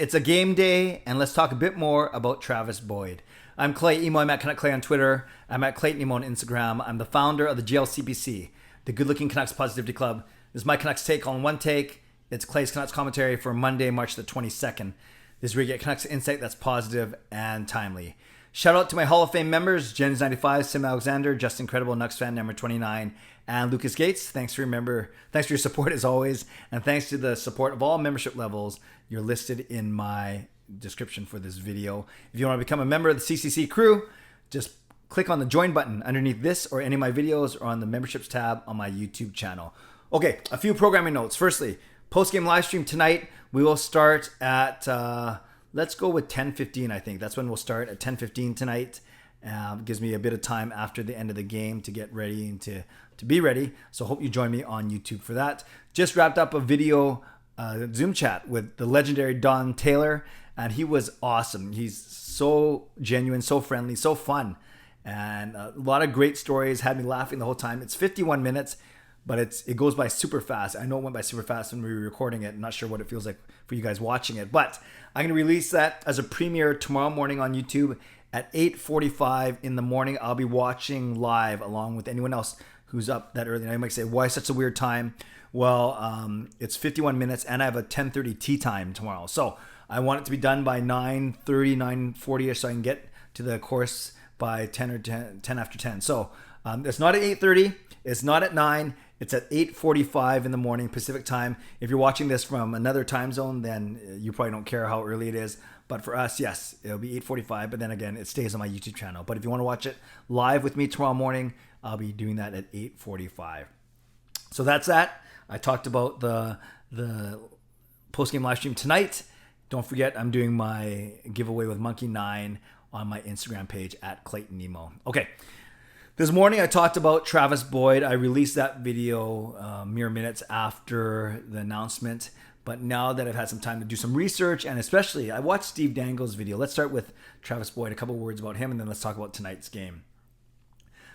It's a game day, and let's talk a bit more about Travis Boyd. I'm Clay Emo. I'm at Canuck Clay on Twitter. I'm at Clayton Emo on Instagram. I'm the founder of the GLCPC, the Good Looking Canucks Positivity Club. This is my Canucks take on one take. It's Clay's Canucks commentary for Monday, March the 22nd. This is where you get Canucks insight that's positive and timely. Shout out to my Hall of Fame members, Jens95, simalexander, Just Incredible, nucksfan number 29, and Lucas Gates. Thanks for your support as always, and thanks to the support of all membership levels. You're listed in my description for this video. If you want to become a member of the CCC Crew, just click on the join button underneath this or any of my videos, or on the memberships tab on my YouTube channel. Okay, a few programming notes. Firstly, post-game live stream tonight. We will start at let's go with 10:15. I think that's when we'll start, at 10:15 tonight. Gives me a bit of time after the end of the game to get ready and to be ready. So hope you join me on YouTube for that. Just wrapped up a video Zoom chat with the legendary Don Taylor, and he was awesome. He's so genuine, so friendly, so fun, and a lot of great stories. Had me laughing the whole time. It's 51 minutes. But it goes by super fast. I know it went by super fast when we were recording it. I'm not sure what it feels like for you guys watching it. But I'm going to release that as a premiere tomorrow morning on YouTube at 8:45 in the morning. I'll be watching live along with anyone else who's up that early. Now you might say, why such a weird time? Well, it's 51 minutes and I have a 10:30 tea time tomorrow. So I want it to be done by 9:30, 9:40ish so I can get to the course by 10 or 10 after 10. So it's not at 8:30. It's not at 9. It's at 8:45 in the morning Pacific time. If you're watching this from another time zone, then you probably don't care how early it is. But for us, yes, it'll be 8:45. But then again, it stays on my YouTube channel. But if you want to watch it live with me tomorrow morning, I'll be doing that at 8:45. So that's that. I talked about the post-game live stream tonight. Don't forget, I'm doing my giveaway with Monkey 9 on my Instagram page at Clayton Nemo. Okay. This morning I talked about Travis Boyd. I released that video mere minutes after the announcement. But now that I've had some time to do some research, and especially I watched Steve Dango's video. Let's start with Travis Boyd, a couple words about him, and then let's talk about tonight's game.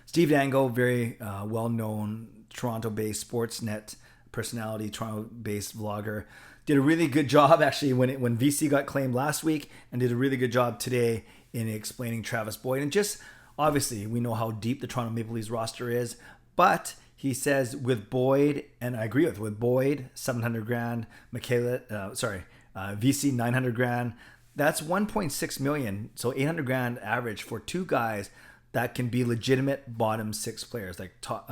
Steve Dango, very well-known Toronto-based Sportsnet personality, Toronto-based vlogger. Did a really good job actually when VC got claimed last week, and did a really good job today in explaining Travis Boyd. And just obviously, we know how deep the Toronto Maple Leafs roster is, but he says with Boyd, and I agree with Boyd, 700 grand, VC 900 grand. That's 1.6 million, so 800 grand average for two guys that can be legitimate bottom six players, like top,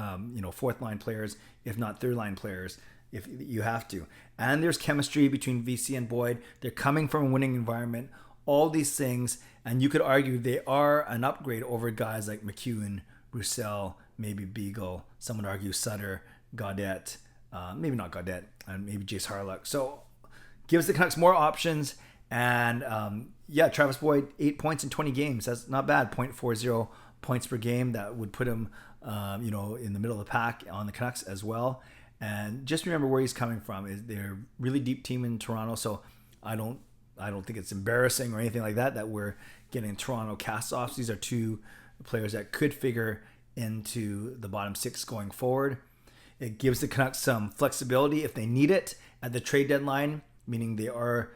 fourth line players, if not third line players, if you have to. And there's chemistry between VC and Boyd. They're coming from a winning environment. All these things, and you could argue they are an upgrade over guys like McEwen, Roussel, maybe Beagle. Some would argue Sutter, Gaudette, maybe not Gaudette, and maybe Jace Harlock. So gives the Canucks more options. And Travis Boyd, 8 points in 20 games. That's not bad. 0.40 points per game. That would put him, in the middle of the pack on the Canucks as well. And just remember where he's coming from. They're a really deep team in Toronto. So I don't think it's embarrassing or anything like that we're getting Toronto cast-offs. These are two players that could figure into the bottom six going forward. It gives the Canucks some flexibility if they need it at the trade deadline, meaning they are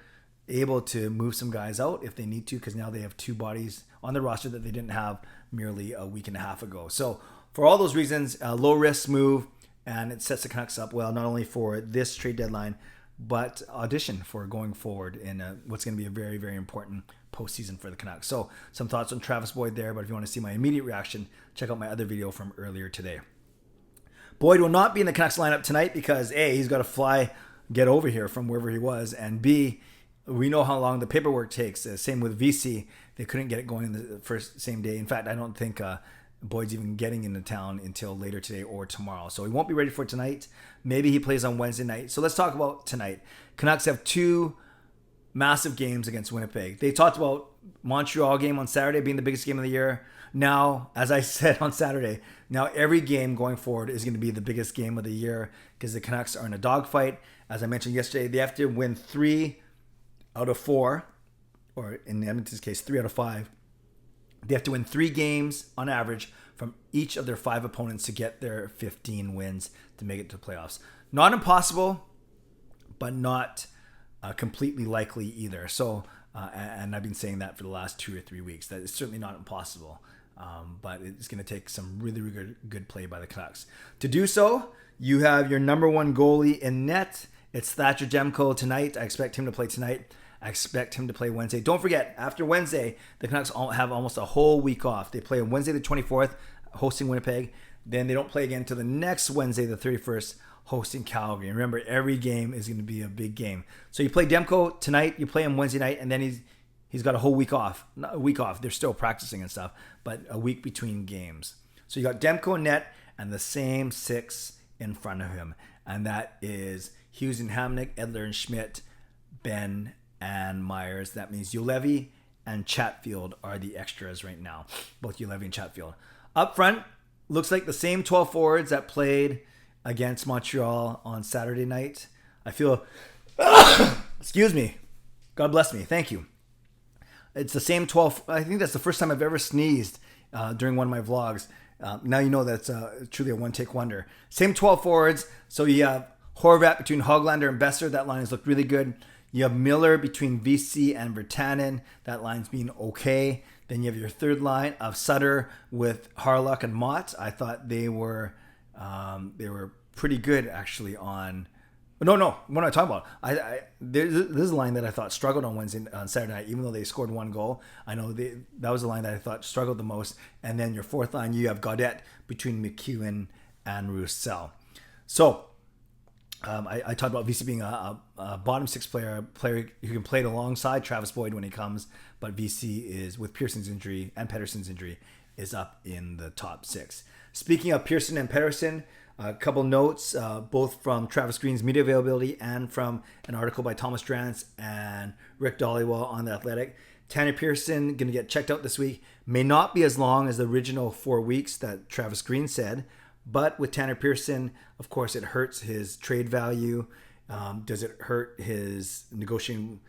able to move some guys out if they need to, because now they have two bodies on the roster that they didn't have merely a week and a half ago. So for all those reasons, a low-risk move, and it sets the Canucks up well, not only for this trade deadline, but audition for going forward in what's going to be a very, very important postseason for the Canucks. So some thoughts on Travis Boyd there, but if you want to see my immediate reaction, check out my other video from earlier today. Boyd will not be in the Canucks lineup tonight because A, he's got to get over here from wherever he was, and B, we know how long the paperwork takes. Same with VC. They couldn't get it going the same day. In fact, I don't think Boyd's even getting into town until later today or tomorrow. So he won't be ready for tonight. Maybe he plays on Wednesday night. So let's talk about tonight. Canucks have two massive games against Winnipeg. They talked about Montreal game on Saturday being the biggest game of the year. Now, as I said on Saturday, now every game going forward is going to be the biggest game of the year because the Canucks are in a dogfight. As I mentioned yesterday, they have to win 3 out of 4, or in Edmonton's case, 3 out of 5. They have to win 3 games on average from each of their 5 opponents to get their 15 wins to make it to the playoffs. Not impossible, but not completely likely either. So, and I've been saying that for the last 2 or 3 weeks, that it's certainly not impossible. But it's going to take some really, really good play by the Canucks. To do so, you have your number one goalie in net. It's Thatcher Demko tonight. I expect him to play tonight. I expect him to play Wednesday. Don't forget, after Wednesday, the Canucks have almost a whole week off. They play on Wednesday the 24th, hosting Winnipeg. Then they don't play again until the next Wednesday, the 31st, hosting Calgary. And remember, every game is going to be a big game. So you play Demko tonight, you play him Wednesday night, and then he's got a whole week off. Not a week off. They're still practicing and stuff, but a week between games. So you got Demko in net and the same 6 in front of him. And that is Hughes and Hamnick, Edler and Schmidt, Ben and Myers. That means Juolevi and Chatfield are the extras right now. Both Juolevi and Chatfield. Up front, looks like the same 12 forwards that played against Montreal on Saturday night. I feel... Excuse me. God bless me. Thank you. It's the same 12... I think that's the first time I've ever sneezed during one of my vlogs. Now you know that's truly a one-take wonder. Same 12 forwards. So you have Horvat between Hoglander and Besser. That line has looked really good. You have Miller between VC and Virtanen. That line's been okay. Then you have your third line of Sutter with Harlock and Mott. I thought they were pretty good actually on... No, what am I talking about? This is a line that I thought struggled on Saturday night, even though they scored 1 goal. I know that was the line that I thought struggled the most. And then your fourth line, you have Gaudette between McEwen and Roussel. So I talked about VC being a bottom 6 player who can play it alongside Travis Boyd when he comes, but VC is, with Pearson's injury and Pettersson's injury, is up in the top 6. Speaking of Pearson and Pettersson, a couple notes, both from Travis Green's media availability and from an article by Thomas Drance and Rick Dollywell on The Athletic. Tanner Pearson going to get checked out this week. May not be as long as the original 4 weeks that Travis Green said, but with Tanner Pearson, of course, it hurts his trade value. Does it hurt his negotiating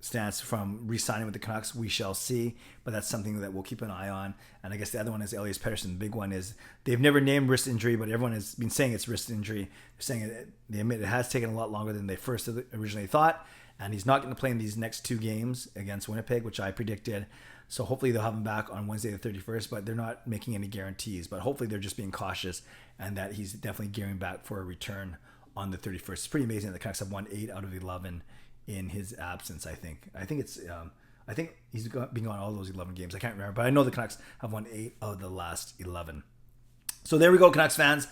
stance from re-signing with the Canucks? We shall see, but that's something that we'll keep an eye on. And I guess the other one is Elias Pettersson. The big one is they've never named wrist injury, but everyone has been saying it's wrist injury. They're saying they admit it has taken a lot longer than they first originally thought, and he's not going to play in these next 2 games against Winnipeg, which I predicted. So hopefully they'll have him back on Wednesday the 31st, but they're not making any guarantees. But hopefully they're just being cautious and that he's definitely gearing back for a return on the 31st. It's pretty amazing that the Canucks have won 8 out of 11 in his absence. I think he's been on all those 11 games. I can't remember, but I know the Canucks have won 8 of the last 11. So there we go, Canucks fans.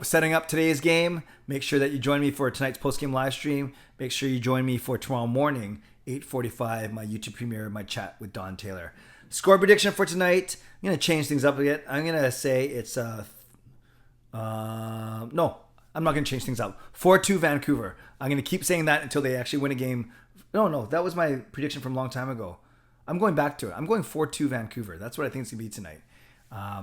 Setting up today's game. Make sure that you join me for tonight's postgame live stream. Make sure you join me for tomorrow morning, 8:45, my YouTube premiere, my chat with Don Taylor. Score prediction for tonight. I'm going to change things up a bit. I'm going to say it's no, I'm not going to change things up. 4-2 Vancouver. I'm going to keep saying that until they actually win a game. No, that was my prediction from a long time ago. I'm going back to it. I'm going 4-2 Vancouver. That's what I think it's going to be tonight.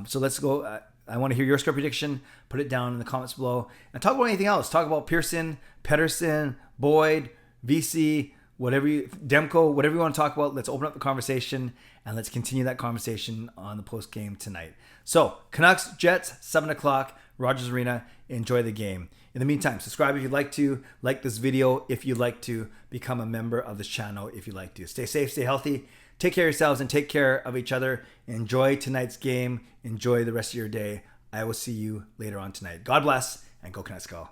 So let's go. I want to hear your score prediction. Put it down in the comments below. And talk about anything else. Talk about Pearson, Pettersson, Boyd, VC, Demko, whatever you want to talk about. Let's open up the conversation and let's continue that conversation on the post game tonight. So Canucks, Jets, 7 o'clock, Rogers Arena. Enjoy the game. In the meantime, subscribe if you'd like to, like this video if you'd like to, become a member of this channel if you'd like to. Stay safe, stay healthy, take care of yourselves and take care of each other. Enjoy tonight's game. Enjoy the rest of your day. I will see you later on tonight. God bless and go Canucks go.